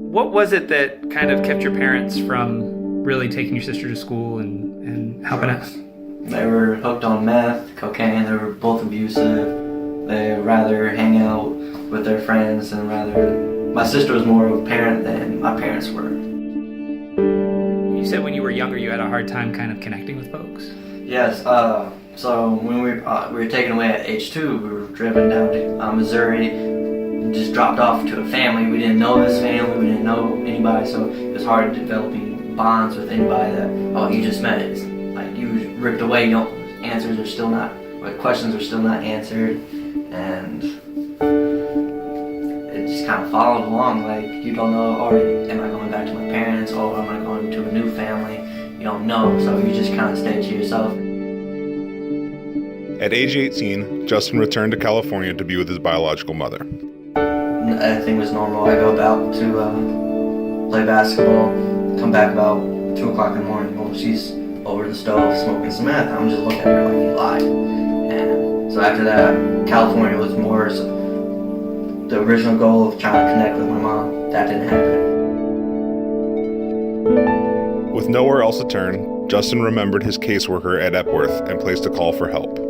What was it that kind of kept your parents from really taking your sister to school and helping out? They were hooked on meth, cocaine. They were both abusive. They rather hang out with their friends and my sister was more of a parent than my parents were. You said when you were younger you had a hard time kind of connecting with folks? Yes, so when we were taken away at age 2, we were driven down to Missouri, just dropped off to a family. We didn't know this family, we didn't know anybody, so it was hard developing bonds with anybody that, you just met. It's like you was ripped away, questions are still not answered, and it just kind of followed along. Like, you don't know, am I going back to my parents, or am I going to a new family? You don't know, so you just kind of stay to yourself. At age 18, Justin returned to California to be with his biological mother. Everything was normal. I go out to play basketball, come back about 2 o'clock in the morning. Well, she's over the stove smoking some meth. I'm just looking at her like, you lied. And so after that, California was more the original goal of trying to connect with my mom. That didn't happen. With nowhere else to turn, Justin remembered his caseworker at Epworth and placed a call for help.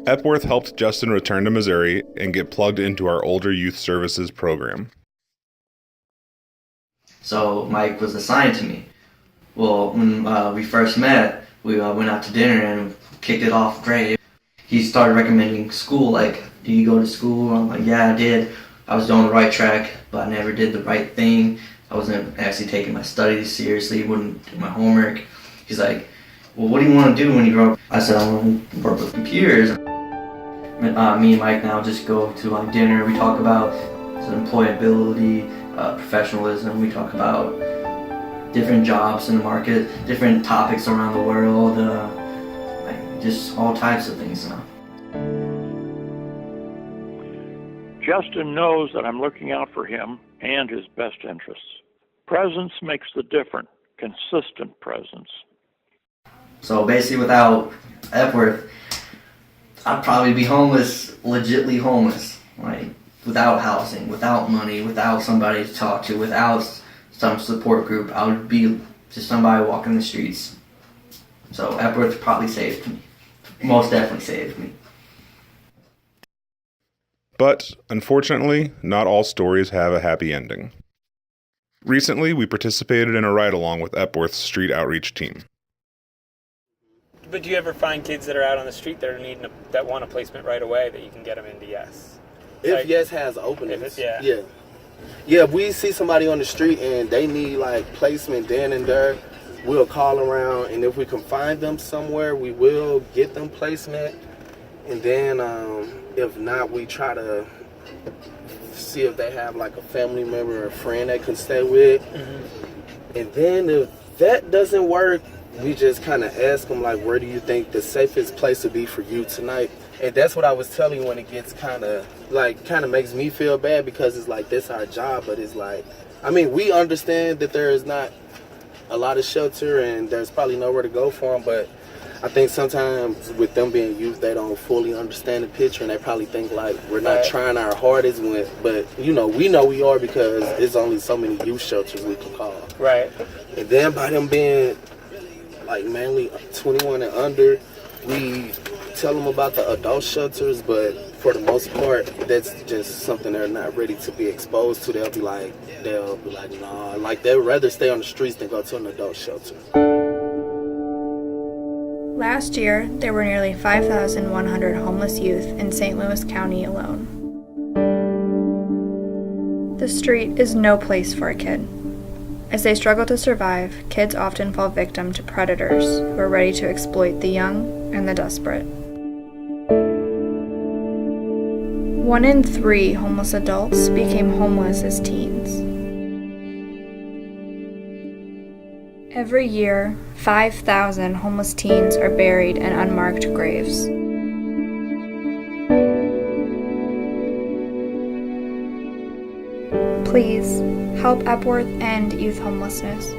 Epworth helped Justin return to Missouri and get plugged into our Older Youth Services program. So Mike was assigned to me. Well, when we first met, we went out to dinner and kicked it off great. He started recommending school, like, do you go to school? I'm like, yeah, I did. I was on the right track, but I never did the right thing. I wasn't actually taking my studies seriously, wouldn't do my homework. He's like, well, what do you want to do when you grow up? I said, I want to work with computers. Me and Mike now just go to like dinner. We talk about employability, professionalism. We talk about different jobs in the market, different topics around the world, just all types of things now. Justin knows that I'm looking out for him and his best interests. Presence makes the difference, consistent presence. So basically without Epworth, I'd probably be homeless, legitly homeless, like without housing, without money, without somebody to talk to, without some support group. I would be just somebody walking the streets. So Epworth probably saved me, most definitely saved me. But, unfortunately, not all stories have a happy ending. Recently, we participated in a ride-along with Epworth's street outreach team. But do you ever find kids that are out on the street that want a placement right away that you can get them into Yes? If Yes has openings. Yeah. Yeah, if we see somebody on the street and they need like placement then and there, we'll call around, and if we can find them somewhere, we will get them placement. And then if not, we try to see if they have like a family member or a friend they can stay with. Mm-hmm. And then if that doesn't work, we just kind of ask them, like, where do you think the safest place would be for you tonight? And that's what I was telling you when it gets kind of makes me feel bad, because it's like, this our job, but it's like, I mean, we understand that there is not a lot of shelter and there's probably nowhere to go for them, but I think sometimes with them being youth, they don't fully understand the picture, and they probably think like we're not trying our hardest. But we know we are, because there's only so many youth shelters we can call. Right. And then by them being like mainly 21 and under, we tell them about the adult shelters, but for the most part, that's just something they're not ready to be exposed to. They'll be like, nah, like they'd rather stay on the streets than go to an adult shelter. Last year, there were nearly 5,100 homeless youth in St. Louis County alone. The street is no place for a kid. As they struggle to survive, kids often fall victim to predators who are ready to exploit the young and the desperate. 1 in 3 homeless adults became homeless as teens. Every year, 5,000 homeless teens are buried in unmarked graves. Please, help Epworth end youth homelessness.